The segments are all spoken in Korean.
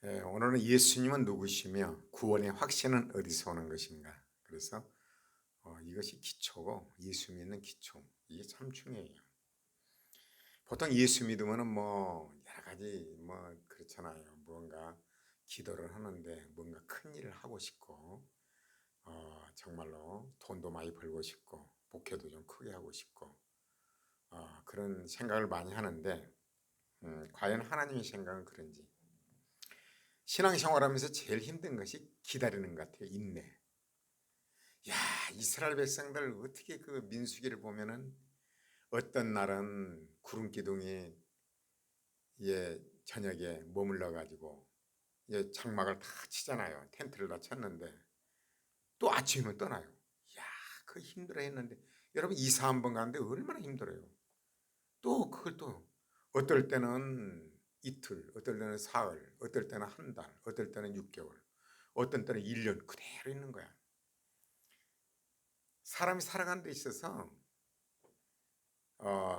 오늘은 예수님은 누구시며 구원의 확신은 어디서 오는 것인가. 그래서 이것이 기초고 예수 믿는 기초, 이게 참 중요해요. 보통 예수 믿으면 뭐 여러 가지 뭐 그렇잖아요. 뭔가 기도를 하는데 뭔가 큰 일을 하고 싶고 정말로 돈도 많이 벌고 싶고 목회도 좀 크게 하고 싶고 그런 생각을 많이 하는데 과연 하나님의 생각은 그런지. 신앙생활하면서 제일 힘든 것이 기다리는 것 같아요. 인내. 야, 이스라엘 백성들 어떻게 그 민수기를 보면은 어떤 날은 구름 기둥이 저녁에 머물러 가지고 장막을 다 치잖아요. 텐트를 다 쳤는데 또 아침이면 떠나요. 야, 그 힘들어 했는데 여러분 이사 한 번 가는데 얼마나 힘들어요. 또 그걸 또 어떨 때는 이틀, 어떨 때는 사흘, 어떨 때는 한 달, 어떨 때는 6개월, 어떤 때는 1년 그대로 있는 거야. 사람이 살아가는 데 있어서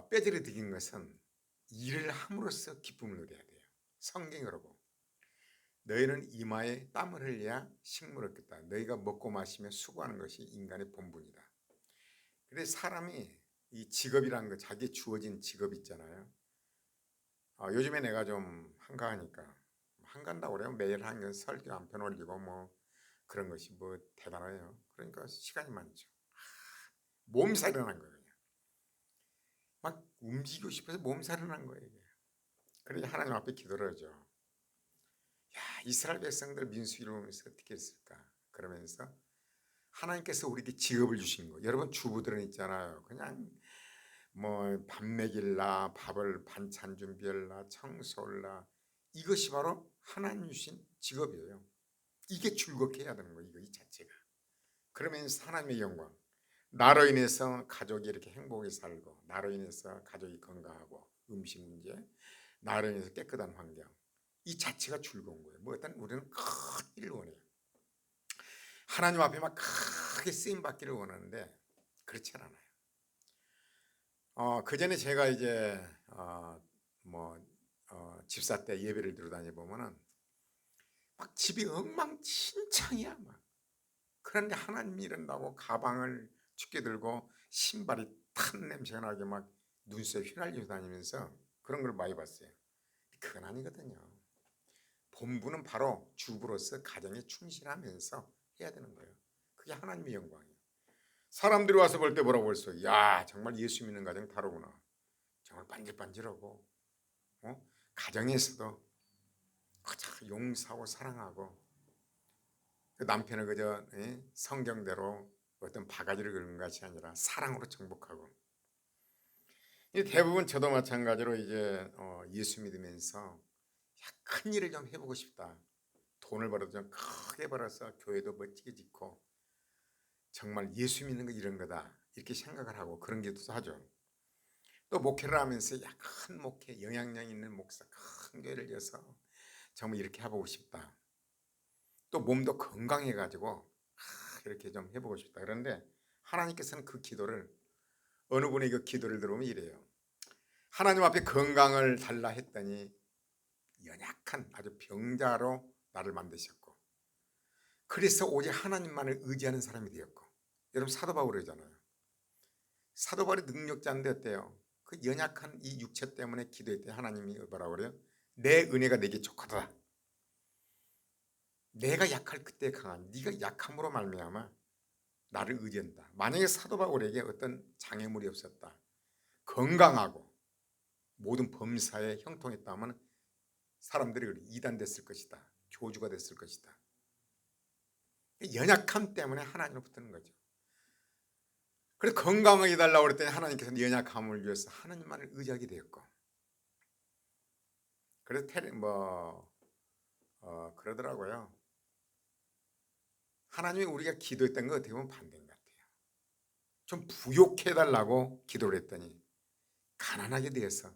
빼들어들인 것은 일을 함으로써 기쁨을 누려야 돼요. 성경이 그러고 너희는 이마에 땀을 흘려야 식물을 얻겠다. 너희가 먹고 마시며 수고하는 것이 인간의 본분이다. 그래서 사람이 이 직업이라는 거, 자기에 주어진 직업 있잖아요. 요즘에 내가 좀 한가하니까 한간다고 그래요. 매일 한건 설교 한 편 올리고 뭐 그런 것이 뭐 대단해요. 그러니까 시간이 많죠. 몸살이 난 거예요. 막 움직이고 싶어서 몸살이 난 거예요. 그러니 하나님 앞에 기도를 하죠. 야, 이스라엘 백성들 민수기를 보면서 어떻게 했을까? 그러면서 하나님께서 우리에게 직업을 주신 거. 여러분 주부들은 있잖아요. 그냥 뭐 밥 먹일라, 밥을 반찬 준비할라, 청소할라. 이것이 바로 하나님 주신 직업이에요. 이게 즐겁게 해야 되는 거예요. 이거 이 자체가. 그러면서 하나님의 영광. 나로 인해서 가족이 이렇게 행복하게 살고, 나로 인해서 가족이 건강하고, 음식 문제, 나로 인해서 깨끗한 환경. 이 자체가 즐거운 거예요. 뭐 일단 우리는 큰 일을 원해요. 하나님 앞에 막 크게 쓰임 받기를 원하는데 그렇지 않아요. 그 전에 제가 이제 뭐 집사 때 예배를 들어 다니 보면은 막 집이 엉망진창이야 막. 그런데 하나님이 이런다고 가방을 춥게 들고 신발이 탄 냄새가 나게 막 눈썹 휘날리고 다니면서 그런 걸 많이 봤어요. 그건 아니거든요. 본분은 바로 주부로서 가정에 충실하면서 해야 되는 거예요. 그게 하나님의 영광이에요. 사람들이 와서 볼 때 뭐라고 했어요? 야, 정말 예수 믿는 가정 다르구나. 정말 반질반질하고 가정에서도 그저 용서하고 사랑하고 그 남편을 그저 성경대로 어떤 바가지를 긁는 것이 아니라 사랑으로 정복하고 대부분 저도 마찬가지로 이제 예수 믿으면서 큰 일을 좀 해보고 싶다. 돈을 벌어도 좀 크게 벌어서 교회도 멋지게 짓고 정말 예수 믿는 거 이런 거다 이렇게 생각을 하고 그런 기도도 하죠. 또 목회를 하면서 큰 목회, 영향력 있는 목사 큰 교회를 여서 정말 이렇게 해보고 싶다. 또 몸도 건강해가지고 이렇게 좀 해보고 싶다. 그런데 하나님께서는 그 기도를 어느 분의 그 기도를 들으면 이래요. 하나님 앞에 건강을 달라 했더니 연약한 아주 병자로 나를 만드셨고 그래서 오직 하나님만을 의지하는 사람이 되었고 여러분 사도 바울 그러잖아요. 사도 바울이 능력자인데 어때요? 그 연약한 이 육체 때문에 기도했더니 하나님이 뭐라고 그래요? 내 은혜가 내게 족하다. 내가 약할 그때 강한 네가 약함으로 말미암아 나를 의지한다. 만약에 사도 바울에게 어떤 장애물이 없었다. 건강하고 모든 범사에 형통했다면 사람들이 이단됐을 것이다. 교주가 됐을 것이다. 연약함 때문에 하나님을 붙드는 거죠. 그래서 건강하게 달라고 그랬더니 하나님께서 연약함을 위해서 하나님만을 의지하게 되었고 그래서 그러더라고요. 하나님이 우리가 기도했던 거 어떻게 보면 반대인 것 같아요. 좀 부욕해달라고 기도를 했더니 가난하게 되어서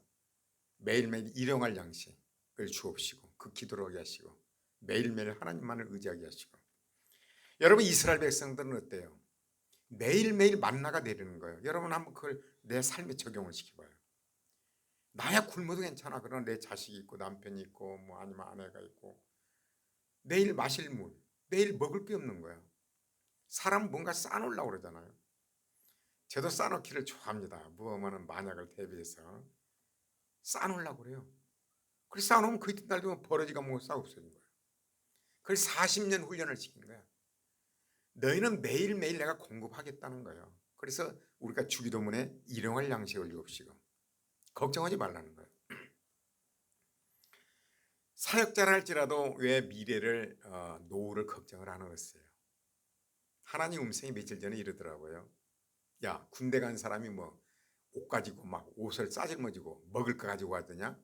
매일매일 일용할 양식을 주옵시고 그 기도를 하게 하시고 매일매일 하나님만을 의지하게 하시고 여러분 이스라엘 백성들은 어때요? 매일매일 만나가 내리는 거예요. 여러분 한번 그걸 내 삶에 적용을 시켜봐요. 나야 굶어도 괜찮아. 그러나 내 자식이 있고 남편이 있고 뭐 아니면 아내가 있고 내일 마실 물, 내일 먹을 게 없는 거야. 사람 뭔가 싸놓으려고 그러잖아요. 저도 싸놓기를 좋아합니다. 무엄한 만약을 대비해서 싸놓으려고 그래요. 그래서 싸놓으면 그 이튿날 되면 버러지가 뭐 싹 없어진 거예요. 그래서 40년 훈련을 시킨 거야. 너희는 매일매일 내가 공급하겠다는 거예요. 그래서 우리가 주기도문에 일용할 양식을 주옵시고 걱정하지 말라는 거예요. 사역자라 할지라도 왜 미래를 노후를 걱정을 안 하겠어요. 하나님 음성이 며칠 전에 이러더라고요. 야, 군대 간 사람이 뭐 옷 가지고 막 옷을 싸질머지고 먹을 거 가지고 왔더냐?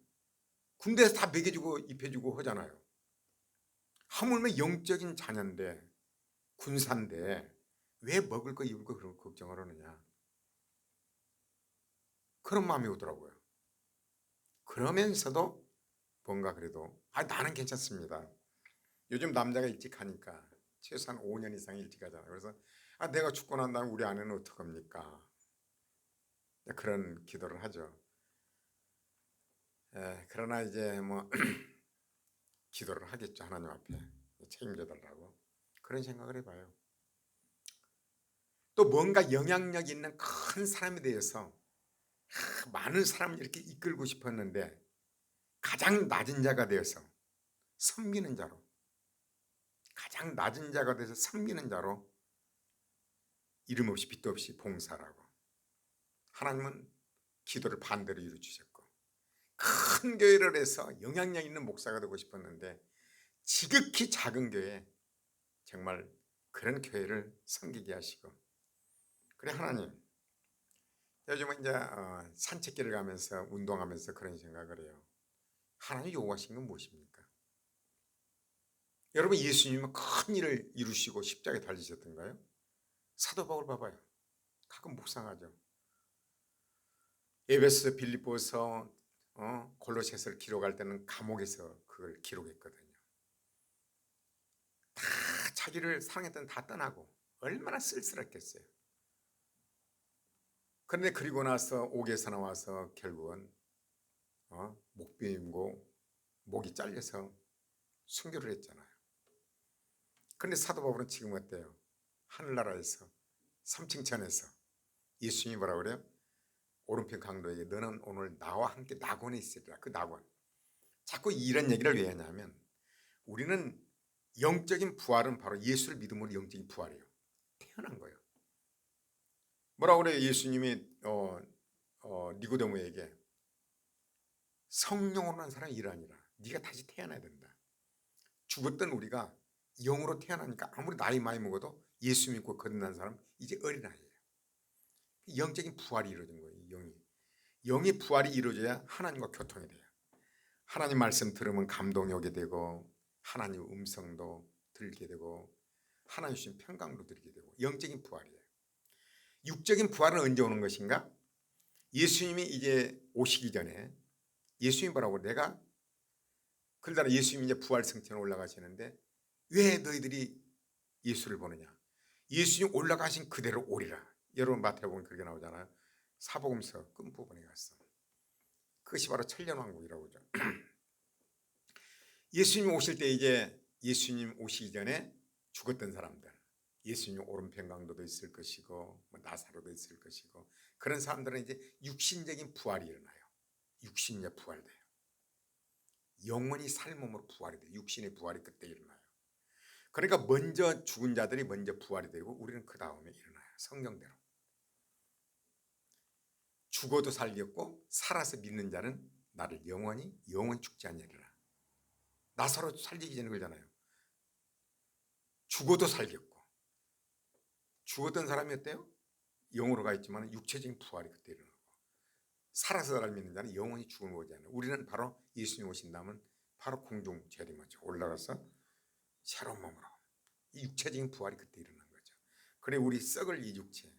군대에서 다 먹여주고 입혀주고 하잖아요. 하물며 영적인 자녀인데 군사인데 왜 먹을 거 입을 거 그런 걱정을 하느냐? 그런 마음이 오더라고요. 그러면서도 뭔가 그래도 나는 괜찮습니다. 요즘 남자가 일찍 하니까 최소한 5년 이상 일찍 하잖아요. 그래서 내가 죽고 난 다음에 우리 아내는 어떡합니까? 그런 기도를 하죠. 그러나 이제 뭐 기도를 하겠죠. 하나님 앞에 책임져 달라고 그런 생각을 해봐요. 또 뭔가 영향력 있는 큰 사람에 대해서 많은 사람을 이렇게 이끌고 싶었는데 가장 낮은 자가 되어서 섬기는 자로, 가장 낮은 자가 돼서 섬기는 자로 이름 없이 빛도 없이 봉사라고 하나님은 기도를 반대로 이루어주셨고 큰 교회를 해서 영향력 있는 목사가 되고 싶었는데 지극히 작은 교회 정말 그런 교회를 섬기게 하시고 그래 하나님 요즘은 이제 산책길을 가면서 운동하면서 그런 생각을 해요. 하나님 요구하신 건 무엇입니까? 여러분 예수님은 큰 일을 이루시고 십자가에 달리셨던가요? 사도 바울 봐봐요. 가끔 묵상하죠. 에베소, 빌립보서, 골로새서를 기록할 때는 감옥에서 그걸 기록했거든요. 다 자기를 사랑했던 다 떠나고 얼마나 쓸쓸했겠어요. 그런데 그리고 나서 옥에서 나와서 결국은 목 베이고 목이 잘려서 순교를 했잖아요. 그런데 사도 바울은 지금 어때요? 하늘나라에서 삼층천에서 예수님이 뭐라 그래요? 오른편 강도에게 너는 오늘 나와 함께 낙원에 있으리라. 그 낙원. 자꾸 이런 얘기를 왜 하냐면 우리는 영적인 부활은 바로 예수를 믿음으로 영적인 부활이에요. 태어난 거예요. 뭐라고 그래요? 예수님이 니고데모에게 성령으로 난 사람이 이러하니라. 네가 다시 태어나야 된다. 죽었던 우리가 영으로 태어나니까 아무리 나이 많이 먹어도 예수 믿고 거듭난 사람 이제 어린아이예요. 영적인 부활이 이루어진 거예요. 영의 부활이 이루어져야 하나님과 교통이 돼요. 하나님 말씀 들으면 감동이 오게 되고 하나님 음성도 들게 되고 하나님 주신 평강도 들게 되고 영적인 부활이에요. 육적인 부활은 언제 오는 것인가? 예수님이 이제 오시기 전에 예수님이 뭐라고 내가 그러다가 예수님이 이제 부활 성천에 올라가시는데 왜 너희들이 예수를 보느냐? 예수님 올라가신 그대로 오리라. 여러분 마태복음 그렇게 나오잖아요. 사복음서 끝부분에 갔어. 그것이 바로 천년왕국이라고 하죠. 예수님 오실 때 이제 예수님 오시기 전에 죽었던 사람들 예수님 오른편 강도도 있을 것이고 나사로도 있을 것이고 그런 사람들은 이제 육신적인 부활이 일어나요. 육신의 부활돼요. 영원히 살 몸으로 부활이 돼요. 육신의 부활이 그때 일어나요. 그러니까 먼저 죽은 자들이 먼저 부활이 되고 우리는 그 다음에 일어나요. 성경대로. 죽어도 살겠고 살아서 믿는 자는 나를 영원히 죽지 않으리라. 나사로 살리기 전에 그러잖아요. 죽어도 살겠고 죽었던 사람이 어때요? 영으로 가 있지만 육체적인 부활이 그때 일어나고 살아서 나를 믿는 자는 영원히 죽음을 보지 않아요. 우리는 바로 예수님 오신다면 바로 공중 재림하죠. 올라가서 새로운 몸으로 이 육체적인 부활이 그때 일어난 거죠. 그래 우리 썩을 이 육체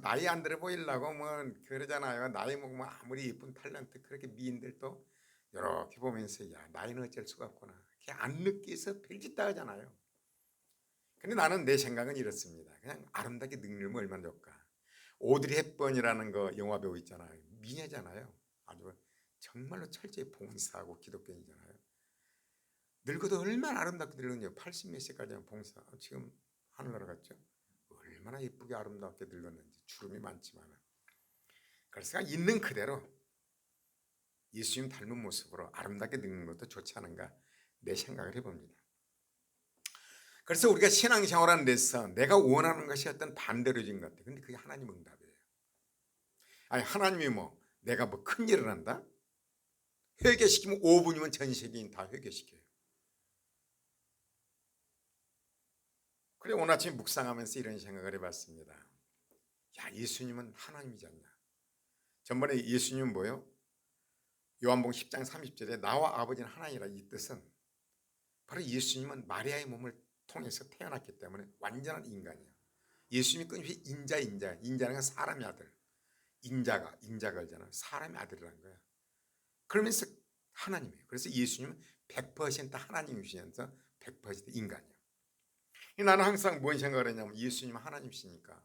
나이 안 들어 보이려고 뭐 그러잖아요. 나이 먹으면 아무리 예쁜 탤런트 그렇게 미인들도 이렇게 보면서 야 나이는 어쩔 수가 없구나. 그냥 안 느끼서 별짓 다 하잖아요. 근데 나는 내 생각은 이렇습니다. 그냥 아름답게 늙으면 얼마나 좋을까. 오드리 헵번이라는 거 영화 배우 있잖아요. 미녀잖아요. 아주 정말로 철저히 봉사하고 기독교인이잖아요. 늙어도 얼마나 아름답게 늙었냐. 80 몇 세까지 봉사 지금 하늘나라 갔죠. 얼마나 예쁘게 아름답게 늙었는지. 주름이 많지만. 그래서 있는 그대로 예수님 닮은 모습으로 아름답게 늙는 것도 좋지 않은가 내 생각을 해봅니다. 그래서 우리가 신앙생활하는 데서 내가 원하는 것이 어떤 반대로진 것 같아요. 근데 그게 하나님 응답이에요. 아니 하나님이 내가 큰 일을 한다? 회개시키면 5분이면 전 세계인 다 회개시켜요. 그래 오늘 아침 묵상하면서 이런 생각을 해봤습니다. 야 예수님은 하나님이지 않냐. 전번에 예수님은 뭐요? 요한복음 10장 30절에 나와 아버지는 하나이라 이 뜻은 바로 예수님은 마리아의 몸을 통해서 태어났기 때문에 완전한 인간이에요. 예수님이 끊임없이 인자는 건 사람의 아들. 인자가 걸잖아. 사람의 아들이라는 거야. 그러면서 하나님이에요. 그래서 예수님은 100% 하나님이시면서 100% 인간이에요. 나는 항상 뭔 생각을 했냐면 예수님은 하나님이시니까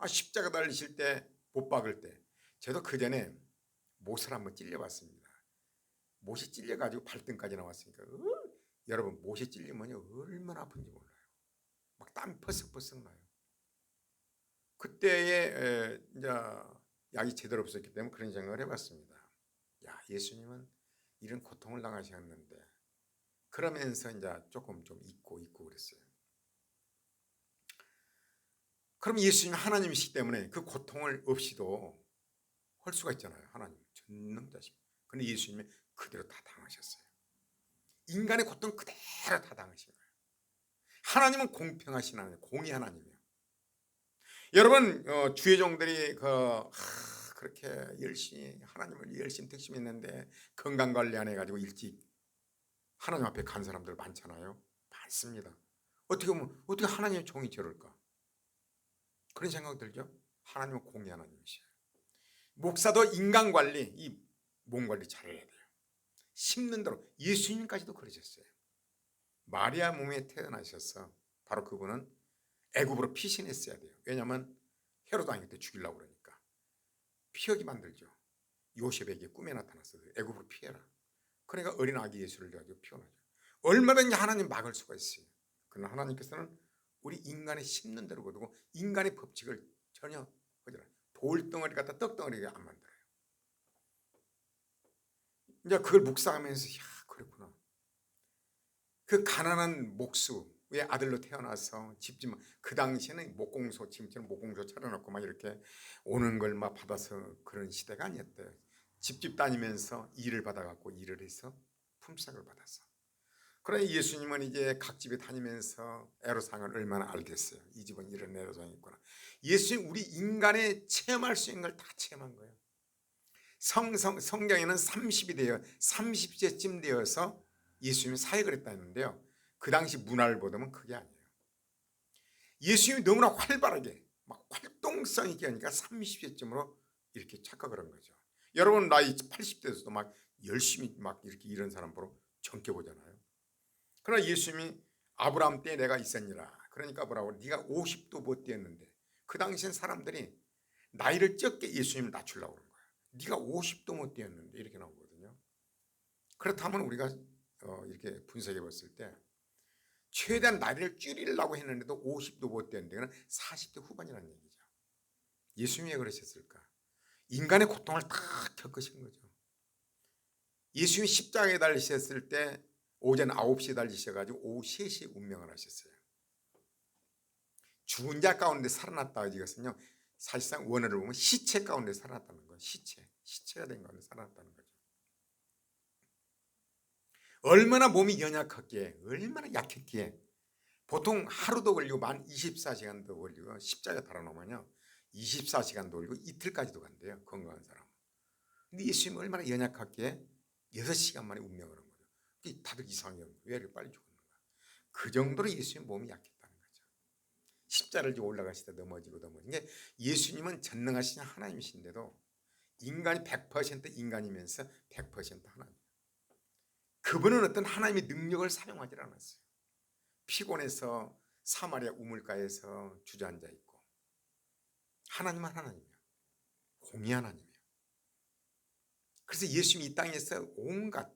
십자가 달리실 때 못 박을 때 저도 그 전에 못을 한번 찔려봤습니다. 못이 찔려가지고 발등까지 나왔으니까 여러분 못이 찔리면 얼마나 아픈지 몰라요. 막 땀이 퍼석퍼석 나요. 그때에 이제 약이 제대로 없었기 때문에 그런 생각을 해봤습니다. 야 예수님은 이런 고통을 당하셨는데 그러면서 이제 조금 좀 잊고 그랬어요. 그럼 예수님 하나님이시기 때문에 그 고통을 없이도 할 수가 있잖아요. 하나님 전능자시고. 근데 예수님이 그대로 다 당하셨어요. 인간의 고통 그대로 다 당하신 거예요. 하나님은 공평하신 하나님, 공의 하나님이에요. 여러분 주의 종들이 그렇게 열심히 하나님을 열심히 특심했는데 건강관리 안 해가지고 일찍 하나님 앞에 간 사람들 많잖아요. 많습니다. 어떻게 보면 어떻게 하나님의 종이 저럴까? 그런 생각 들죠? 하나님은 공의 하나님이시에요. 목사도 인간관리, 이 몸관리 잘해야 돼요. 심는 대로 예수님까지도 그러셨어요. 마리아 몸에 태어나셔서 바로 그분은 애굽으로 피신했어야 돼요. 왜냐하면 헤롯 왕이 때 죽이려고 그러니까. 피하게 만들죠. 요셉에게 꿈에 나타났어요. 애굽으로 피해라. 그러니까 어린 아기 예수를 가지고 피어나죠. 얼마든지 하나님 막을 수가 있어요. 그러나 하나님께서는 우리 인간의 심는 대로 거두고 인간의 법칙을 전혀 하지 않아요. 돌덩어리 갖다 떡덩어리가 안 만들어요. 이제 그걸 묵상하면서 그렇구나. 그 가난한 목수의 아들로 태어나서 집집 그 당시에는 목공소 지금처럼 목공소 차려놓고 막 이렇게 오는 걸 막 받아서 그런 시대가 아니었대요. 집집 다니면서 일을 받아갖고 일을 해서 품삯을 받았어. 그러나 예수님은 이제 각 집에 다니면서 애로사항을 얼마나 알겠어요. 이 집은 이런 애로사항이 있구나. 예수님 우리 인간의 체험할 수 있는 걸 다 체험한 거예요. 성경에는 30세쯤 되어서 예수님이 사역을 했다는데요. 그 당시 문화를 보면 그게 아니에요. 예수님이 너무나 활발하게 막 활동성 있게 하니까 30세쯤으로 이렇게 착각을 한 거죠. 여러분 나이 80대에서도 막 열심히 막 이렇게 이런 사람 보러 젊게 보잖아요. 그러나 예수님이 아브라함 때 내가 있었니라. 그러니까 뭐라고 네가 50도 못 되었는데 그 당시엔 사람들이 나이를 적게 예수님을 낮추려고 그런 거야. 네가 50도 못 되었는데 이렇게 나오거든요. 그렇다면 우리가 이렇게 분석해 봤을 때 최대한 나이를 줄이려고 했는데도 50도 못 되는 데는 40대 후반이라는 얘기죠. 예수님이 왜 그러셨을까? 인간의 고통을 다 겪으신 거죠. 예수님이 십자가에 달리셨을 때 오전 9시에 달리셔가지고 오후 3시에 운명을 하셨어요. 죽은 자 가운데 살아났다 이것은요 사실상 원어를 보면 시체 가운데 살아났다는 거예요. 시체가 된 가운데 살아났다는 거죠. 얼마나 몸이 연약했기에 얼마나 약했기에 보통 하루도 걸리고 만 24시간도 걸리고 십자가에 달아놓으면요 24시간도 걸리고 이틀까지도 간대요. 건강한 사람은. 근데 예수님은 얼마나 연약했기에 6시간 만에 운명을 한 거죠. 다들 이상해요. 왜 이렇게 빨리 죽었는가. 그 정도로 예수님 몸이 약했다는 거죠. 십자를 지고 올라가시다 넘어지고 예수님은 전능하신 하나님이신데도 인간이 100% 인간이면서 100% 하나님. 그분은 어떤 하나님의 능력을 사용하지 않았어요. 피곤해서 사마리아 우물가에서 주저앉아 있고 하나님은 하나님이야. 공의 하나님이야. 그래서 예수님이 이 땅에서 온갖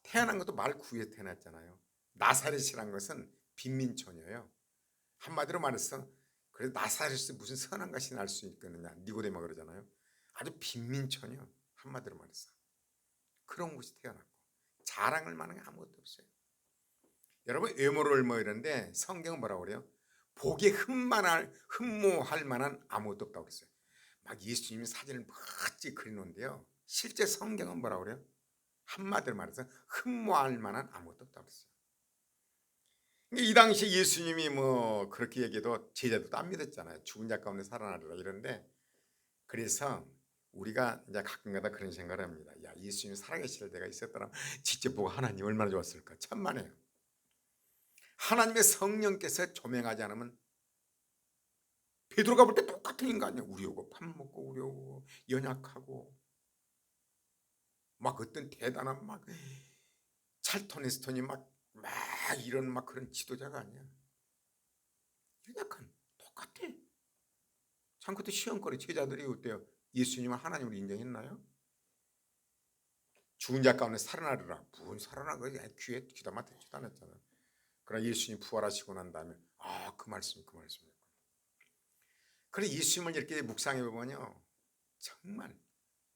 태어난 것도 말 구에 태어났잖아요. 나사렛이란 것은 빈민촌이에요. 한마디로 말해서 그래도 나사렛이 무슨 선한 것이 날 수 있겠느냐, 니고데모가 그러잖아요. 아주 빈민촌이요. 한마디로 말해서 그런 곳이 태어났고 자랑할 만한 게 아무것도 없어요. 여러분 외모를 뭐 이런데 성경은 뭐라고 그래요? 보기에 흠모할 만한 아무것도 없다고 그랬어요. 막 예수님이 사진을 멋지게 그려놓은데요, 실제 성경은 뭐라고 그래요? 한마디로 말해서 흠모할 만한 아무것도 없다고 그랬어요. 이 당시에 예수님이 뭐 그렇게 얘기해도 제자들도 안 믿었잖아요. 죽은 자 가운데 살아나리라 이런데, 그래서 우리가 이제 가끔가다 그런 생각을 합니다. 야, 예수님이 살아계실 때가 있었더라 직접 보고 하나님 얼마나 좋았을까. 천만에요. 하나님의 성령께서 조명하지 않으면 베드로가 볼 때 똑같은 인간이야. 우리 오고 밥 먹고 우리 오고 연약하고 막 어떤 대단한 막 찰톤 헤스턴이 막 이런 막 그런 지도자가 아니야. 연약한 똑같아. 참 그때 시험거리 제자들이 어때요? 예수님은 하나님을 인정했나요? 죽은 자 가운데 살아나리라. 무슨 살아난 거지? 귀에 귀담아 듣지도 않았잖아. 그러나 예수님 부활하시고 난 다음에 그 말씀. 그래 예수님을 이렇게 묵상해 보면요, 정말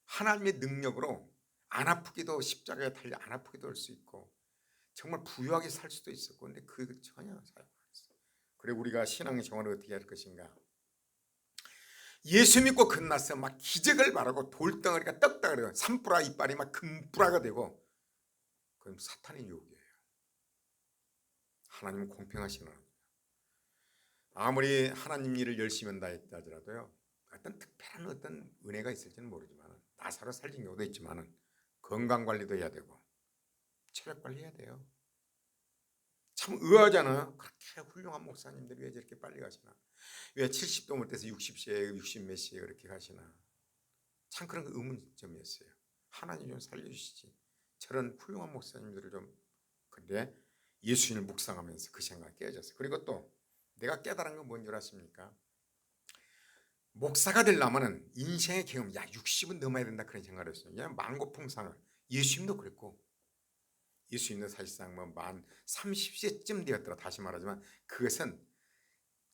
하나님의 능력으로 안 아프기도 십자가에 달려 안 아프기도 할 수 있고 정말 부유하게 살 수도 있었고, 근데 그 전혀 사용 안 했어요. 그래 우리가 신앙의 생활을 어떻게 할 것인가? 예수 믿고 끝나서 막 기적을 말하고 돌덩어리가 떡덩어리가 산뿌라 이빨이 막 금뿌라가 되고, 그럼 사탄의 유혹이에요. 하나님은 공평하신 하나님. 아무리 하나님 일을 열심히 한다 하더라도요, 어떤 특별한 어떤 은혜가 있을지는 모르지만 나사로 살린 경우도 있지만 건강관리도 해야 되고 체력관리해야 돼요. 참 의아하잖아. 그렇게 훌륭한 목사님들이 왜 저렇게 빨리 가시나, 왜 70도 못 돼서 60세에 60 몇 시에 그렇게 가시나, 참 그런 거 의문점이었어요. 하나님 좀 살려주시지, 저런 훌륭한 목사님들을 좀. 근데 예수님을 묵상하면서 그 생각이 깨졌어요. 그리고 또 내가 깨달은 건 뭔 줄 아십니까? 목사가 되려면 인생의 경험, 야 60은 넘어야 된다 그런 생각을 했어요. 그냥 만고풍상을. 예수님도 그랬고, 예수님도 사실상 뭐 만 30세쯤 되었더라. 다시 말하지만 그것은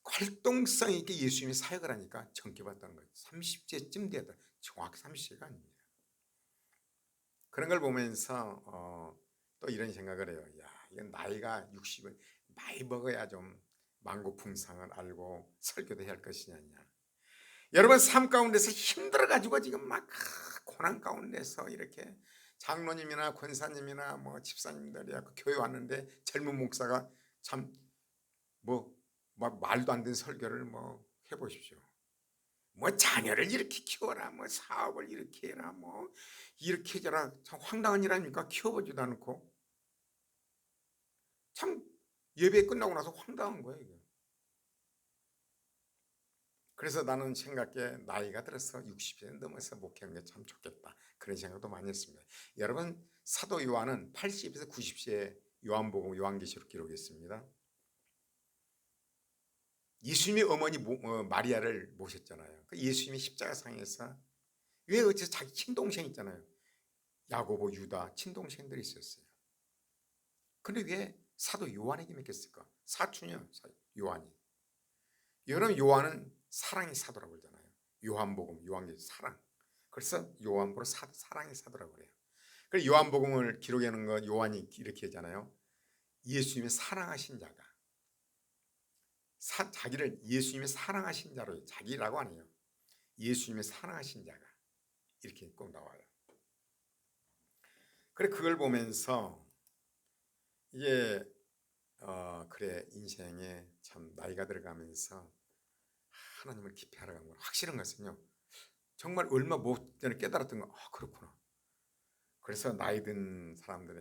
활동성 있게 예수님이 사역을 하니까 정교받다는 거예요. 30세쯤 되었더라. 정확히 30세가 아닙니다. 그런 걸 보면서 또 이런 생각을 해요. 야, 이건 나이가 60을 많이 먹어야 좀 만고풍상을 알고 설교도 해야 할 것이냐. 여러분 삶 가운데서 힘들어가지고 지금 막 고난 가운데서 이렇게 장로님이나 권사님이나 뭐 집사님들이 교회 왔는데 젊은 목사가 참 뭐 말도 안 되는 설교를 뭐 해보십시오. 뭐 자녀를 이렇게 키워라, 뭐 사업을 이렇게 해라, 뭐 이렇게 해줘라. 참 황당한 일 아닙니까? 키워보지도 않고. 참 예배 끝나고 나서 황당한 거예요 이게. 그래서 나는 생각해, 나이가 들어서 60세 넘어서 목회하는 게 참 좋겠다 그런 생각도 많이 했습니다. 여러분 사도 요한은 80에서 90세 요한복음 요한계시록 기록했습니다. 예수님이 어머니 마리아를 모셨잖아요. 그 예수님이 십자가상에서 왜 어째서 자기 친동생 있잖아요. 야고보 유다 친동생들이 있었어요. 근데 왜 사도 요한에게 맡겼을까? 사촌이요 요한이. 여러분 요한은 사랑의 사도라고 그러잖아요. 요한복음 요한계시록 사랑. 그래서 요한복음 사랑의 사도라고 그래요. 그래서 요한복음을 기록하는 거 요한이 이렇게 하잖아요. 예수님의 사랑하신 자가 자기를 예수님의 사랑하신 자로, 자기라고 안 해요. 예수님의 사랑하신 자가 이렇게 꼭 나와요. 그래 그걸 보면서 이게 그래 인생에 참 나이가 들어가면서 하나님을 깊이 알아간 건 확실한 것은요, 정말 얼마 못 전에 깨달았던 거, 그렇구나. 그래서 나이 든 사람들이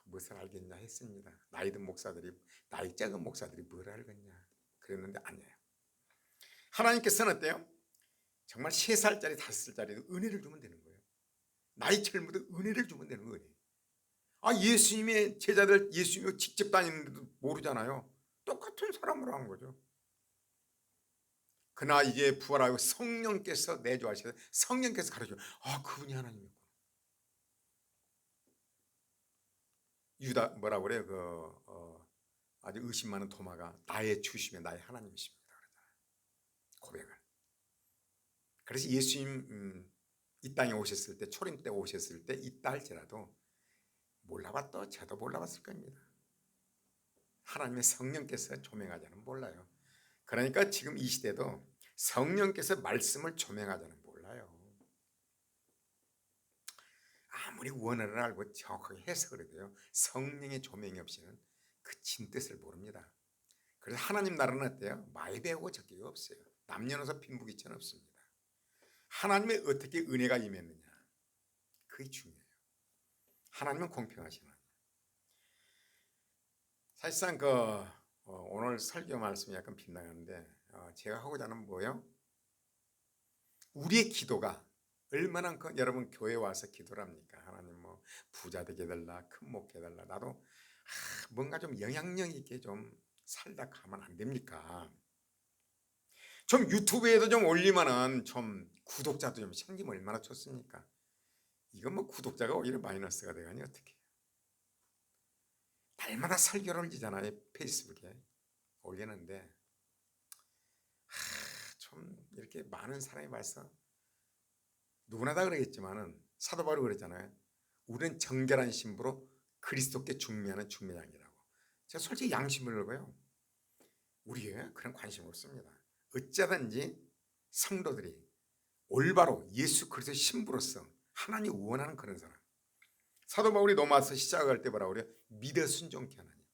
무엇을 알겠냐 했습니다. 나이 든 목사들이, 나이 작은 목사들이 뭘 알겠냐 그랬는데 아니에요. 하나님께서는 어때요? 정말 3살짜리 5살짜리도 은혜를 주면 되는 거예요. 나이 젊어도 은혜를 주면 되는 거예요. 예수님의 제자들 예수님이 직접 다니는데도 모르잖아요. 똑같은 사람으로 한 거죠. 그러나 이제 부활하고 성령께서 내주하셔서 성령께서 가르쳐, 그분이 하나님이구나. 유다 뭐라 그래요? 아주 의심 많은 도마가 나의 주시며 나의 하나님이십니다. 그러잖아요. 고백을. 그래서 예수님 이 땅에 오셨을 때 초림 때 오셨을 때 있다 할지라도 몰라봤던 저도 몰라봤을 겁니다. 하나님의 성령께서 조명하자는 몰라요. 그러니까 지금 이 시대도 성령께서 말씀을 조명하자는 몰라요. 아무리 원어를 알고 정확하게 해석을 해도요, 성령의 조명이 없이는 그 진뜻을 모릅니다. 그래서 하나님 나라는 어때요? 많이 배우고 적기가 없어요. 남녀노소 빈부귀천 없습니다. 하나님의 어떻게 은혜가 임했느냐, 그게 중요해요. 하나님은 공평하신 하나님. 사실상 오늘 설교 말씀이 약간 빗나가는데 제가 하고자 하는 뭐예요? 우리의 기도가 얼마나 여러분 교회 와서 기도를 합니까? 하나님 뭐 부자 되게 해달라, 큰 목회 해달라. 나도 뭔가 좀 영향력 있게 좀 살다 가면 안 됩니까? 좀 유튜브에도 좀 올리면은 좀 구독자도 좀 생기면 얼마나 좋습니까? 이건 뭐 구독자가 오히려 마이너스가 되가니 어떻게 해요? 날마다 설교를 올리잖아요. 페이스북에 올리는데 좀 이렇게 많은 사람이 봐서 누구나 다 그러겠지만은 사도 바울이 그랬잖아요. 우리는 정결한 신부로 그리스도께 중매하는 중매장이라고. 제가 솔직히 양심을 걸고요. 우리에게 그런 관심 없습니다. 어쩌든지 성도들이 올바로 예수 그리스도의 신부로서 하나님이 원하는 그런 사람. 사도 바울이 로마서 시작할 때 뭐라고 그래요? 믿어 순종케 하나님.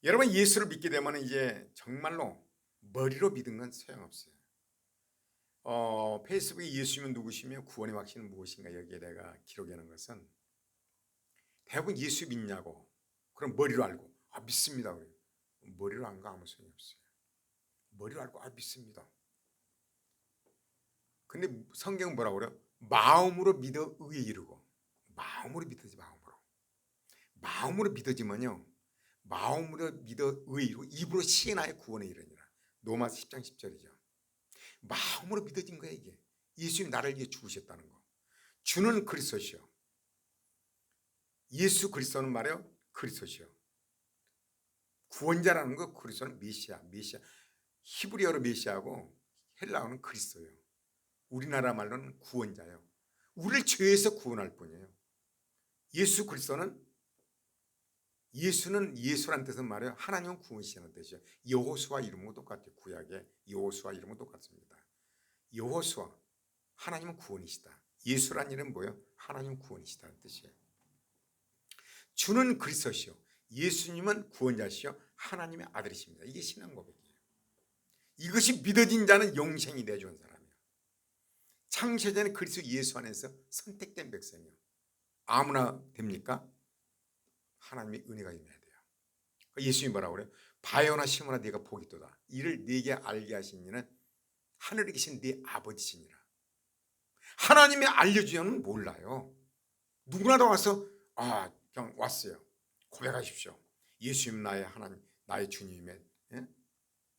여러분 예수를 믿게 되면 이제 정말로 머리로 믿은 건 소용없어요. 페이스북에 예수님은 누구시며 구원의 확신은 무엇인가 여기에 내가 기록하는 것은 대부분 예수 믿냐고 그럼 머리로 알고 믿습니다 그래요. 머리로 안 가 아무 소용이 없어요. 머리로 알고 믿습니다. 근데 성경은 뭐라고 그래요? 마음으로 믿어 의에 이르고. 마음으로 믿어지. 마음으로 믿어지면요 마음으로 믿어 의에 이르고 입으로 시인하여 구원에 이르니라. 로마서 10장 10절이죠. 마음으로 믿어진 거야 이게. 예수님이 나를 위해 죽으셨다는 거. 주는 그리스도시요. 예수 그리스도는 말이요 그리스도시요. 구원자라는 거 그리스도는 메시아. 히브리어로 메시아고 헬라어는 그리스도예요. 우리나라 말로는 구원자예요. 우리를 죄에서 구원할 뿐이에요. 예수 그리스도는 예수란 뜻은 말이에요. 하나님은 구원이시라는 뜻이에요. 여호수아 이름은 똑같아요. 구약의 여호수아 이름은 똑같습니다. 여호수아 하나님은 구원이시다. 예수란 이름은 뭐예요? 하나님은 구원이시다는 뜻이에요. 주는 그리스도시요. 예수님은 구원자시요. 하나님의 아들이십니다. 이게 신앙 고백이에요. 이것이 믿어진 자는 영생이 내주는 사람이에요. 창세전에 그리스도 예수 안에서 선택된 백성이요. 아무나 됩니까? 하나님의 은혜가 임해야 돼요. 예수님이 뭐라고 그래요? 바요나 시몬아 네가 복이 있도다. 이를 네게 알게 하신 이는 하늘에 계신 네 아버지시니라. 하나님의 알려주면 몰라요. 누구나 다 와서 그냥 왔어요. 고백하십시오. 예수님 나의 하나님, 나의 주님의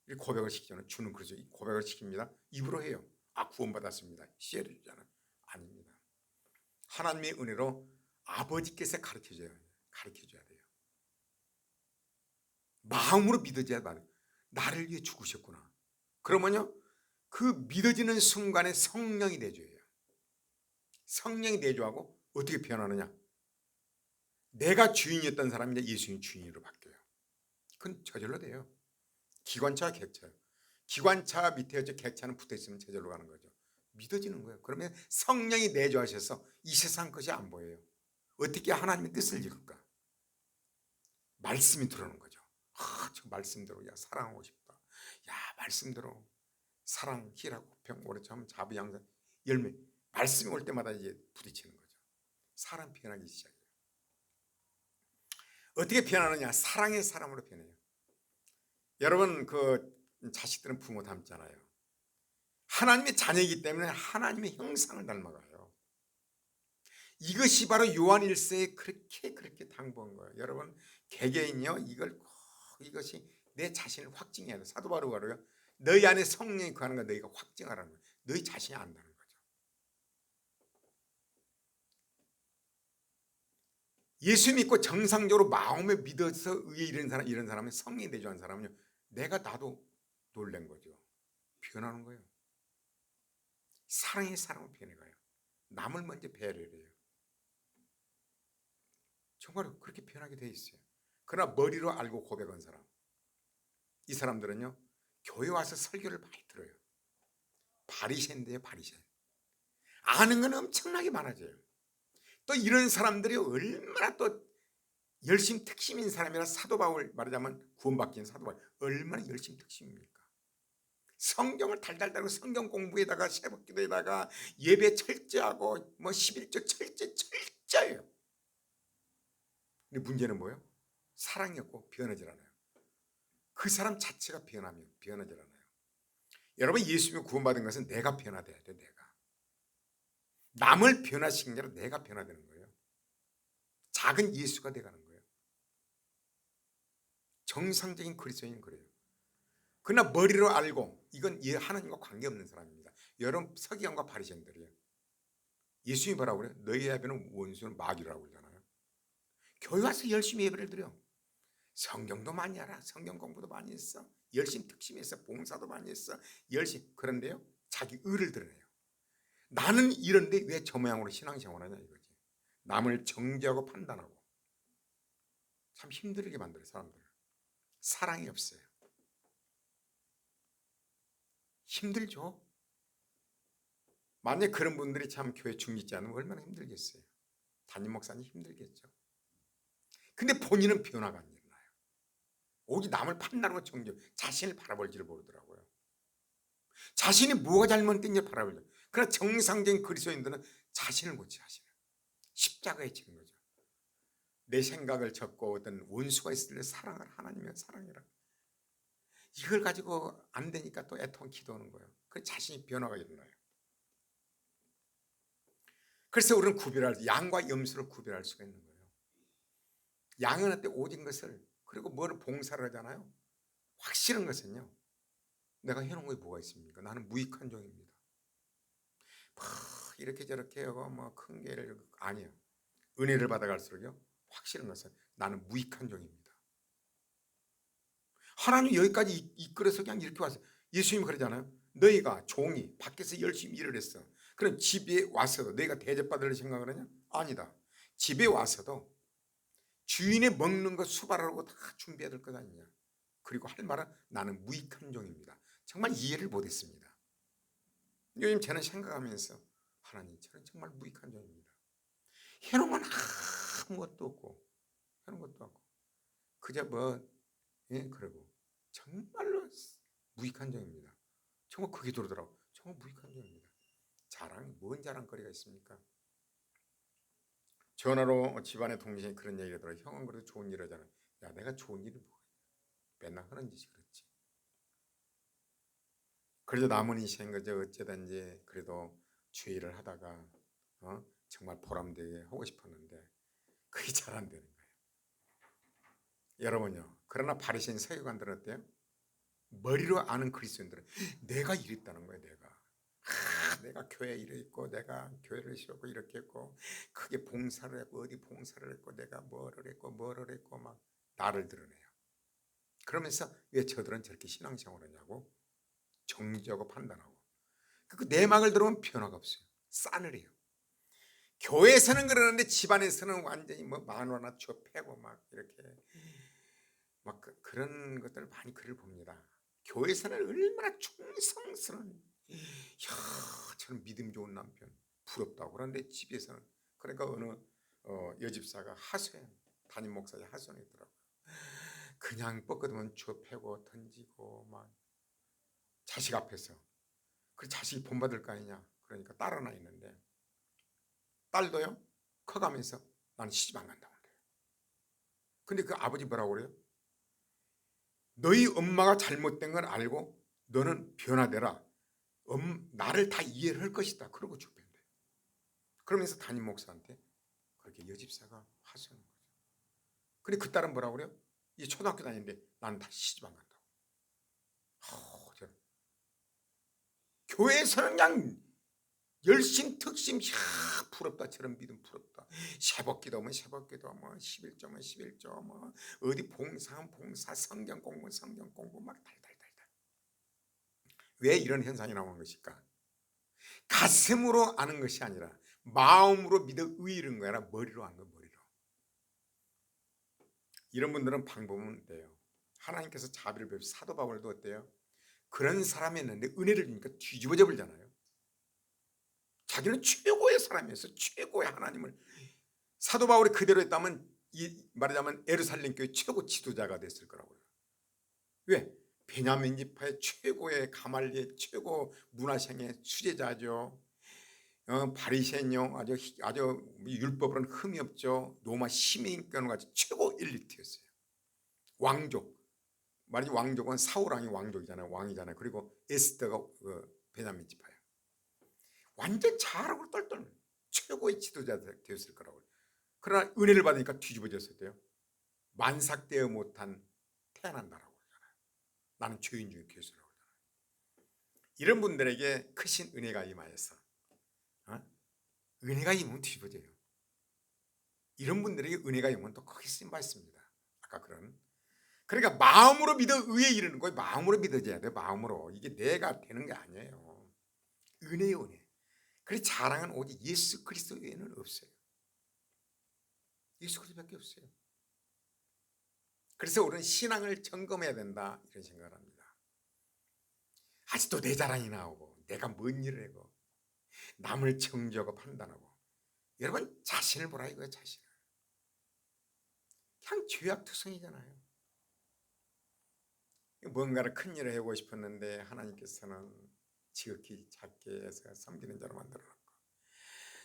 이 고백을 시키잖아요. 주는 그러죠. 이 고백을 시킵니다. 입으로 해요. 구원받았습니다. 시혜를 주잖아요. 아닙니다. 하나님의 은혜로 아버지께서 가르쳐줘야 돼요. 마음으로 믿어져야 돼요. 나를 위해 죽으셨구나. 그러면요. 그 믿어지는 순간에 성령이 내줘요. 성령이 내줘하고 어떻게 변하느냐. 내가 주인이었던 사람이 이제 예수님 주인으로 바뀌어요. 그건 저절로 돼요. 기관차와 객차요. 기관차 밑에 객차는 붙어있으면 저절로 가는 거죠. 믿어지는 거예요. 그러면 성령이 내주하셔서 이 세상 것이 안 보여요. 어떻게 하나님의 뜻을 이룰까? 말씀이 들어오는 거죠. 저 말씀대로 사랑하고 싶다. 말씀대로 사랑이라고 병오래 참 자부양상 열매 말씀이 올 때마다 이제 부딪히는 거죠. 사람 변하기 시작해요. 어떻게 변하느냐? 사랑의 사람으로 변해요. 여러분 자식들은 부모 닮잖아요. 하나님의 자녀이기 때문에 하나님의 형상을 닮아가요. 이것이 바로 요한 1서에 그렇게 당부한 거예요. 여러분 개개인이요 이것이 내 자신을 확증해야 돼. 사도 바울이 너희 안에 성령이 거하는 거 너희가 확증하라는 거예요. 너희 자신이 안다는 거죠. 예수 믿고 정상적으로 마음에 믿어서 의에 이런 사람은 성령이 대조한 사람은요, 나도 놀란 거죠. 변하는 거예요. 사랑의 사람을 변해가요. 남을 먼저 배려를 해요. 정말 그렇게 변하게 돼 있어요. 그러나 머리로 알고 고백한 사람, 이 사람들은요, 교회 와서 설교를 많이 들어요. 바리새인데요, 바리새인. 아는 건 엄청나게 많아져요. 또 이런 사람들이 얼마나 또 열심 특심인 사람이라, 사도 바울 말하자면 구원받긴 사도 바울 얼마나 열심 특심입니까? 성경을 달달 달고 성경 공부에다가 새벽기도에다가 예배 철저하고 뭐 11조 철저해요. 근데 문제는 뭐예요? 사랑이 없고 변하질 않아요. 그 사람 자체가 변하질 않아요. 여러분, 예수 믿고 구원받은 것은 내가 변화돼야 돼. 내가 남을 변화시키는 게 아니라 내가 변화되는 거예요. 작은 예수가 돼가는 거예요. 정상적인 그리스도인은 그래요. 그러나 머리로 알고 이건 하나님과 관계없는 사람입니다. 여러분, 서기관과 바리새인들이에요. 예수님이 뭐라고 그래요? 너희 앞에는 원수는 마귀라고 그러잖아요. 교회 와서 열심히 예배를 드려. 성경도 많이 알아. 성경 공부도 많이 했어. 열심히 특심했어. 봉사도 많이 했어. 열심히. 그런데요, 자기 의를 드러내요. 나는 이런데 왜 저 모양으로 신앙생활하냐 이거지. 남을 정죄하고 판단하고 참 힘들게 만들어요. 사람들. 사랑이 없어요. 힘들죠. 만약 그런 분들이 참 교회 중립지 않으면 얼마나 힘들겠어요. 담임 목사님 힘들겠죠. 근데 본인은 변화가 안 일어나요. 오직 남을 판단하고 정죄, 자신을 바라볼지를 모르더라고요. 자신이 뭐가 잘못된지 바라보죠. 그러나 정상적인 그리스도인들은 자신을 고치하시는, 십자가에 지는 거죠. 내 생각을 적고 어떤 원수가 있을 때 사랑을, 하나님의 사랑이라, 이걸 가지고 안 되니까 또 애통 기도하는 거예요. 그 자신이 변화가 일어나요. 그래서 우리는 양과 염소를 구별할 수가 있는 거예요. 양은 어때? 오진 것을, 그리고 뭐를 봉사를 하잖아요. 확실한 것은요, 내가 해놓은 게 뭐가 있습니까? 나는 무익한 종입니다. 이렇게 저렇게 하고 뭐 큰 게를 아니에요. 은혜를 받아갈수록요, 확실한 것은 나는 무익한 종입니다. 하나님 여기까지 이끌어서 그냥 이렇게 왔어요. 예수님이 그러잖아요. 너희가 종이 밖에서 열심히 일을 했어. 그럼 집에 와서도 너희가 대접받을 생각을 하냐? 아니다. 집에 와서도 주인의 먹는 거 수발하고 다 준비해야 될 것 아니냐. 그리고 할 말은 나는 무익한 종입니다. 정말 이해를 못했습니다. 요즘 저는 생각하면서 하나님, 저는 정말 무익한 종입니다. 해놓은 건 아무것도 없고, 해놓은 것도 없고, 그저 그러고 정말로 무익한 종입니다. 정말 그게 들어오더라고. 정말 무익한 종입니다. 뭔 자랑거리가 있습니까? 전화로 집안의 동생이 그런 얘기를 하더라고. 형은 그래도 좋은 일 하잖아. 야, 내가 좋은 일이 뭐야? 맨날 하는 짓이 그렇지. 그래도 남은 인생 거죠. 어쩌든지 그래도 주의를 하다가 정말 보람되게 하고 싶었는데 그게 잘 안 되는 거예요. 여러분요. 그러나 바리새인 서기관들은 어때요? 머리로 아는 그리스도인들은 내가 이랬다는 거예요. 내가 교회에 이랬고, 내가 교회를 세우고 이렇게 했고, 크게 봉사를 했고, 어디 봉사를 했고, 내가 뭐를 했고 막 나를 드러내요. 그러면서 왜 저들은 저렇게 신앙생활을 하냐고 정죄하고 판단하고, 그 내막을 들어보면 변화가 없어요. 싸늘해요. 교회에서는 그러는데 집안에서는 완전히 뭐 만화나 좁혀고 막 이렇게 막 그런 것들을 많이 글을 봅니다. 교회에서는 얼마나 충성스러운, 저는 믿음 좋은 남편 부럽다고. 그런데 집에서는, 그러니까 어느 여집사가 하소연, 담임 목사의 하소연이 있더라고요. 그냥 뻗거든 좁혀고 던지고 막 자식 앞에서. 그 자식이 본받을 거 아니냐. 그러니까 딸 하나 있는데 딸도요 커가면서 나는 시집 안 간다고 그래요. 근데 그 아버지 뭐라고 그래요? 너희 엄마가 잘못된 걸 알고 너는 변화되라. 나를 다 이해를 할 것이다. 그러고 좁힌대요. 그러면서 담임 목사한테 그렇게 여집사가 하소연한 거죠. 근데 그 딸은 뭐라고 그래요? 이 초등학교 다니는데 나는 다시 시집 안 간다고. 교회에서는 그냥 열심 특심 부럽다. 저런 믿음 부럽다. 새벽기도면 새벽기도, 뭐 11조면 11조, 뭐 어디 봉사하면 봉사, 성경 공부 막 달달달달. 왜 이런 현상이 나오는 것일까? 가슴으로 아는 것이 아니라 마음으로 믿어 의이른 거야. 머리로 아는 거. 머리로. 이런 분들은 방법은 돼요. 하나님께서 자비를 베푸시 사도 바울도 어때요? 그런 사람이었는데 은혜를 주니까 뒤집어져 버리잖아요. 자기는 최고의 사람이었어. 최고의 하나님을. 사도 바울이 그대로 했다면 말하자면 예루살렘 교회 최고 지도자가 됐을 거라고요. 왜? 베냐민 지파의 최고의 가말리엘 최고 문화생의 수제자죠. 바리새인요 아주 율법으로는 흠이 없죠. 로마 시민권을 가지고 최고 엘리트였어요. 왕족. 말이지 왕족은 사울 왕이 왕족이잖아요. 왕이잖아요. 그리고 에스더가 베냐민 지파예요. 완전 잘하고 똘똘 최고의 지도자 되었을 거라고요. 그러나 은혜를 받으니까 뒤집어졌어요. 만삭되어 못한 태어난다라고 그러잖아요. 나는 죄인 중에 괴수라고 그러잖아요. 이런 분들에게 크신 은혜가 임하여서 은혜가 임하면 뒤집어져요. 이런 분들에게 은혜가 임하면 또 크게 쓰임받습니다. 아까 그러니까 마음으로 믿어 의에 이르는 거예요. 마음으로 믿어져야 돼요. 마음으로. 이게 내가 되는 게 아니에요. 은혜요 은혜. 그래서 자랑은 오직 예수 그리스도 외에는 없어요. 예수 그리스도밖에 없어요. 그래서 우리는 신앙을 점검해야 된다 이런 생각을 합니다. 아직도 내 자랑이 나오고 내가 뭔 일을 하고 남을 정죄하고 판단하고 여러분 자신을 보라 이거예요. 자신을. 그냥 죄악투성이잖아요. 뭔가를 큰 일을 하고 싶었는데 하나님께서는 지극히 작게 해서 섬기는 자로 만들어놨고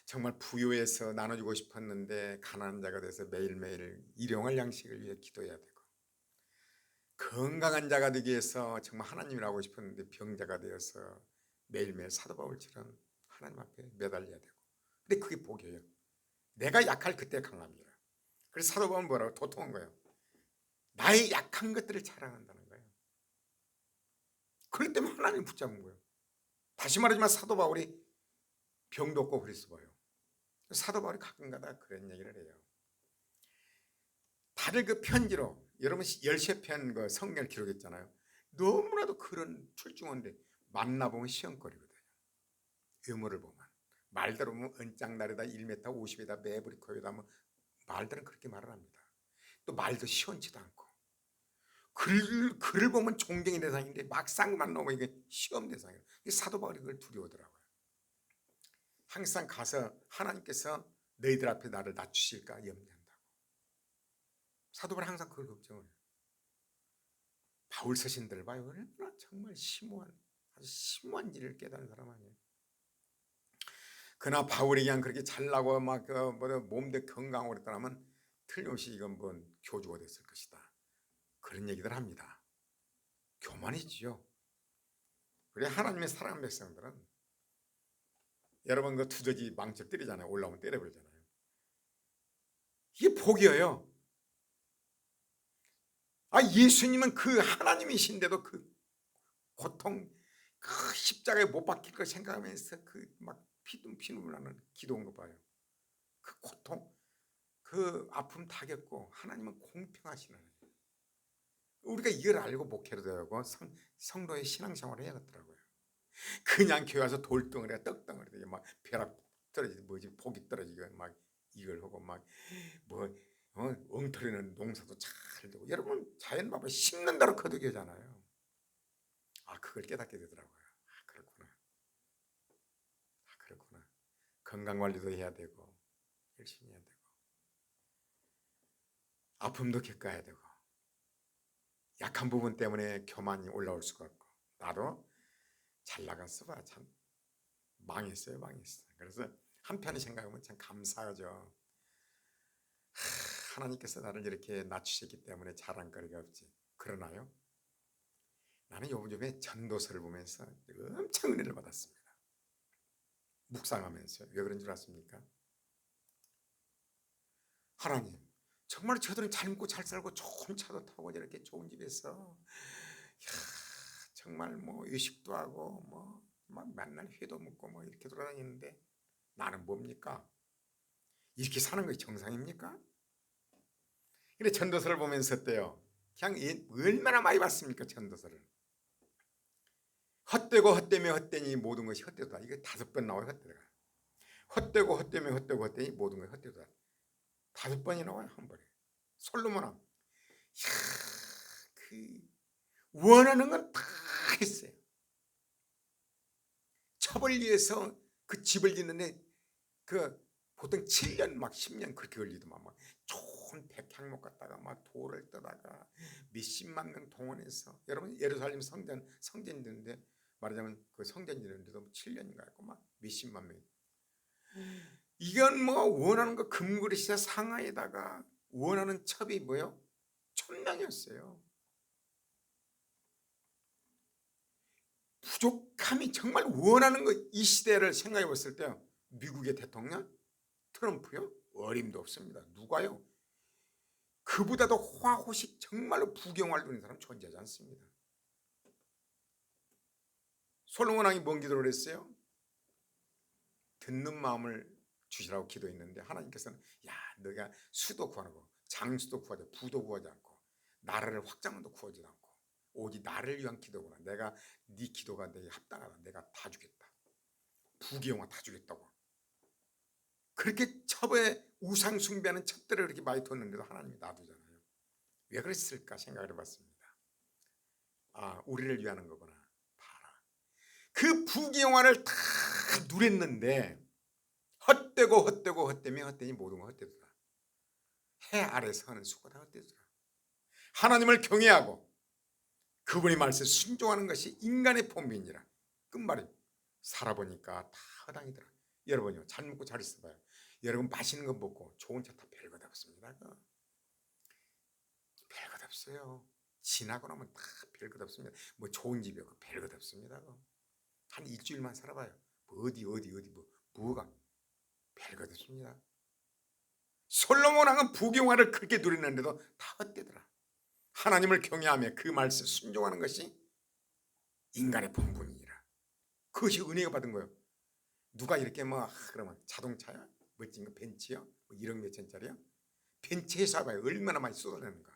정말 부유해서 나눠주고 싶었는데 가난한 자가 돼서 매일매일 일용할 양식을 위해 기도해야 되고 건강한 자가 되기 위해서 정말 하나님을 하고 싶었는데 병자가 되어서 매일매일 사도 바울처럼 하나님 앞에 매달려야 되고 근데 그게 복이에요. 내가 약할 그때 강합니다. 그래서 사도 바울은 뭐라고 도통한 거예요. 나의 약한 것들을 자랑한다는 거예요. 그럴 때문에 하나님 붙잡은 거예요. 다시 말하지만 사도 바울이 병도 없고 그랬어 봐요. 사도 바울이 가끔가다 그런 얘기를 해요. 다들 그 편지로 여러분 13편 그 성경을 기록했잖아요. 너무나도 그런 출중한데 만나보면 시험거리거든요. 외모를 보면 말대로 보면 은장날에다 1m 50에다 매부리코에다 뭐 말들은 그렇게 말을 합니다. 또 말도 시원치도 않고 글을 보면 존경의 대상인데 막상 만나면 이게 시험 대상이에요. 사도 바울이 그걸 두려워하더라고요. 항상 가서 하나님께서 너희들 앞에 나를 낮추실까 염려한다고. 사도 바울은 항상 그걸 걱정을 해요. 바울 서신들을 봐요. 얼마나 정말 심오한 아주 심오한 일을 깨달은 사람 아니에요. 그러나 바울이 그냥 그렇게 잘나고 막 몸도 건강하고 그랬다면 틀림없이 이건 뭐 교주가 됐을 것이다. 그런 얘기들 합니다. 교만이지요. 그래 하나님의 사랑하는 백성들은 여러분 그 두더지 망쳐 때리잖아요. 올라오면 때려버리잖아요. 이게 복이에요. 예수님은 그 하나님이신데도 그 고통 그 십자가에 못 박힐 걸 생각하면서 그 막 피눈물 나는 기도한 거 봐요. 그 고통 그 아픔 다 겪고 하나님은 공평하시는 거예요. 우리가 이걸 알고 목회를 되고 성도의 신앙생활을 해야겠더라고요. 그냥 교회 와서 돌덩어리가 떡덩어리 막 벼락 떨어지고 뭐지 복이 떨어지고 막 이걸 하고 막 뭐 엉터리는 농사도 잘 되고 여러분 자연 봐봐 심는 대로 거두게잖아요. 그걸 깨닫게 되더라고요. 그렇구나. 건강관리도 해야 되고 열심히 해야 되고 아픔도 겪어야 되고 약한 부분 때문에 교만이 올라올 수가 없고 나도 잘 나갔어 봐. 참 망했어요. 그래서 한편에 생각하면 참 감사하죠. 하나님께서 나를 이렇게 낮추셨기 때문에 자랑거리가 없지. 그러나요? 나는 요즘에 전도서를 보면서 엄청 은혜를 받았습니다. 묵상하면서 왜 그런 줄 아십니까? 하나님 정말 저들은 잘 먹고 잘 살고 좋은 차도 타고 이렇게 좋은 집에서 정말 뭐 외식도 하고 뭐 막 맨날 회도 먹고 뭐 이렇게 돌아다니는데 나는 뭡니까? 이렇게 사는 것이 정상입니까? 근데 전도서를 보면서 어때요? 그냥 얼마나 많이 봤습니까? 전도서를. 헛되고 헛되며 헛되니 모든 것이 헛되다. 이게 5번 나와요. 헛되다가. 헛되고 헛되며 헛되고 헛되니 모든 것이 헛되다. 5번이 나와요. 한 번에. 솔로몬 왕. 이야, 그 원하는 건 다 했어요. 첩을 위해서 그 집을 짓는데 그 보통 7년 막 10년 그렇게 걸리더만 막 좋은 백향목 갖다가 막 돌을 떠다가 몇십만 명 동원해서 여러분 예루살렘 성전 짓는데 말하자면 그 성전 짓는데도 7년인가 했고 막 몇십만 명. 이건 뭐 원하는 거 금그릇이야 상하에다가 원하는 첩이 뭐요? 1,000명이었어요. 부족함이 정말 원하는 거 이 시대를 생각해 봤을 때 미국의 대통령 트럼프요? 어림도 없습니다. 누가요? 그보다도 호화호식 정말로 부경화를 누리는 사람 존재하지 않습니다. 솔로몬 왕이 뭔 기도를 했어요? 듣는 마음을 주시라고 기도했는데 하나님께서는 야 너가 수도 구하고 장수도 구하자 부도 구하지 않고 나라를 확장도 구하지 않고 오직 나를 위한 기도구나. 내가 네 기도가 내게 합당하다. 내가 다 주겠다. 부귀영화 다 주겠다고. 그렇게 첩에 우상 숭배하는 첩들을 그렇게 많이 뒀는데도 하나님이 놔두잖아요. 왜 그랬을까 생각을 해봤습니다. 아 우리를 위하는 거구나. 봐라. 그 부귀영화를 다 누렸는데 헛되고 헛되고 헛되며 헛되니 모든 건 헛되더라. 해 아래서 하는 수고 다 헛되더라. 하나님을 경외하고 그분의 말씀에 순종하는 것이 인간의 본분이라. 끝말이 살아보니까 다 허당이더라. 여러분요 잘 먹고 잘 있어봐요. 여러분 맛있는 거 먹고 좋은 차 다 별것 없습니다. 별것 없어요. 지나고 나면 다 별것 없습니다. 뭐 좋은 집이 없고 별것 없습니다. 한 일주일만 살아봐요. 뭐 어디 뭐가 별것 없습니다. 솔로몬 왕은 부경화를 그렇게 누리는데도 다 헛되더라. 하나님을 경외하며 그 말씀 순종하는 것이 인간의 본분이라. 그것이 은혜가 받은 거예요. 누가 이렇게 뭐 그러면 자동차야? 멋진 거 벤츠요? 뭐 1억 몇천짜리요? 벤츠 회사 봐요. 얼마나 많이 쏟아내는가.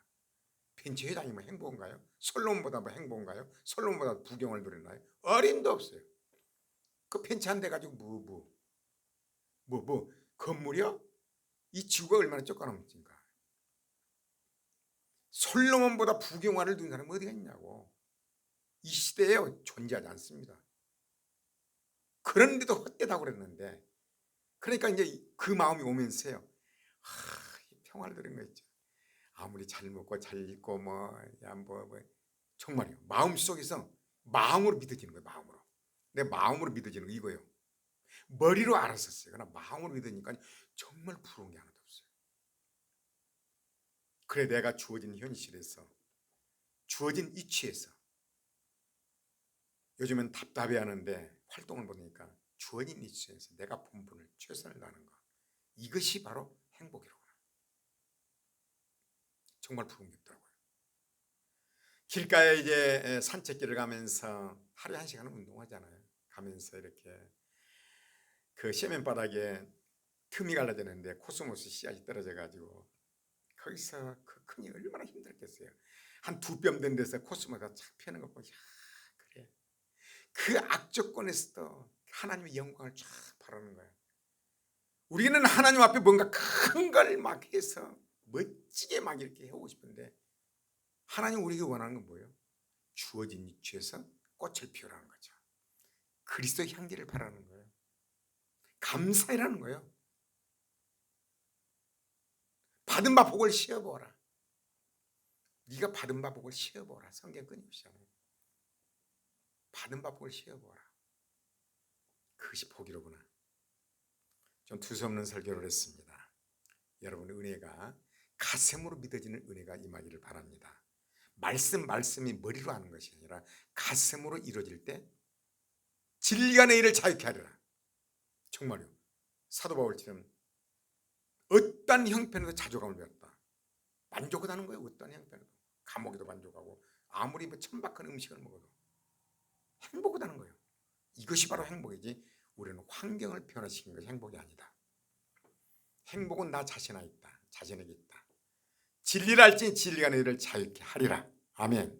벤츠 회장이면 행복한가요? 솔로몬보다 뭐 행복한가요? 솔로몬보다 부경을 누리나요? 어림도 없어요. 그 벤츠 한 대 가지고 건물이요? 이 지구가 얼마나 쫓겨넘습니까? 솔로몬보다 부경화를 누린 사람이 어디가 있냐고. 이 시대에 존재하지 않습니다. 그런데도 헛되다고 그랬는데 그러니까 이제 그 마음이 오면서요. 평화를 누린 거 있죠. 아무리 잘 먹고 잘 입고 정말이요. 마음속에서 마음으로 믿어지는 거예요. 마음으로. 내 마음으로 믿어지는 거 이거예요. 머리로 알았었어요. 그러나 마음으로 믿으니까 정말 부러운 게 하나도 없어요. 그래 내가 주어진 현실에서 주어진 위치에서 요즘엔 답답해하는데 활동을 보니까 주어진 위치에서 내가 본분을 최선을 다하는 거 이것이 바로 행복이라고요. 정말 부러운 게 없더라고요. 길가에 이제 산책길을 가면서 하루에 1시간은 운동하잖아요. 가면서 이렇게 그 세면바닥에 틈이 갈라지는데 코스모스 씨앗이 떨어져 가지고 거기서 그 큰이 얼마나 힘들겠어요. 한 2뼘 된 데서 코스모스가 착 피는 거 보고 야 그래 그 악조건에서도 하나님의 영광을 쫙 바라는 거예요. 우리는 하나님 앞에 뭔가 큰 걸 막 해서 멋지게 막 이렇게 해오고 싶은데 하나님 우리에게 원하는 건 뭐예요? 주어진 위치에서 꽃을 피우라는 거죠. 그리스도의 향기를 바라는 거예요. 감사해라는 거예요. 받은 바 복을 씌어보라. 네가 받은 바 복을 씌어보라. 성경 끊임없이잖아요. 받은 바 복을 씌어보라. 그것이 복이로구나. 좀 두서없는 설교를 했습니다. 여러분의 은혜가 가슴으로 믿어지는 은혜가 임하기를 바랍니다. 말씀이 머리로 하는 것이 아니라 가슴으로 이루어질 때 진리가 내 일을 자유케 하리라. 정말요. 사도 바울처럼 어떤 형편에도 자존감을 배웠다. 만족을 하는 거예요. 어떤 형편에도. 감옥에도 만족하고 아무리 뭐 천박한 음식을 먹어도 행복을 하는 거예요. 이것이 바로 행복이지 우리는 환경을 변화시키는 것이 행복이 아니다. 행복은 나 자신에 있다. 진리를 알지니 진리가 너희를 자유케 하리라. 아멘.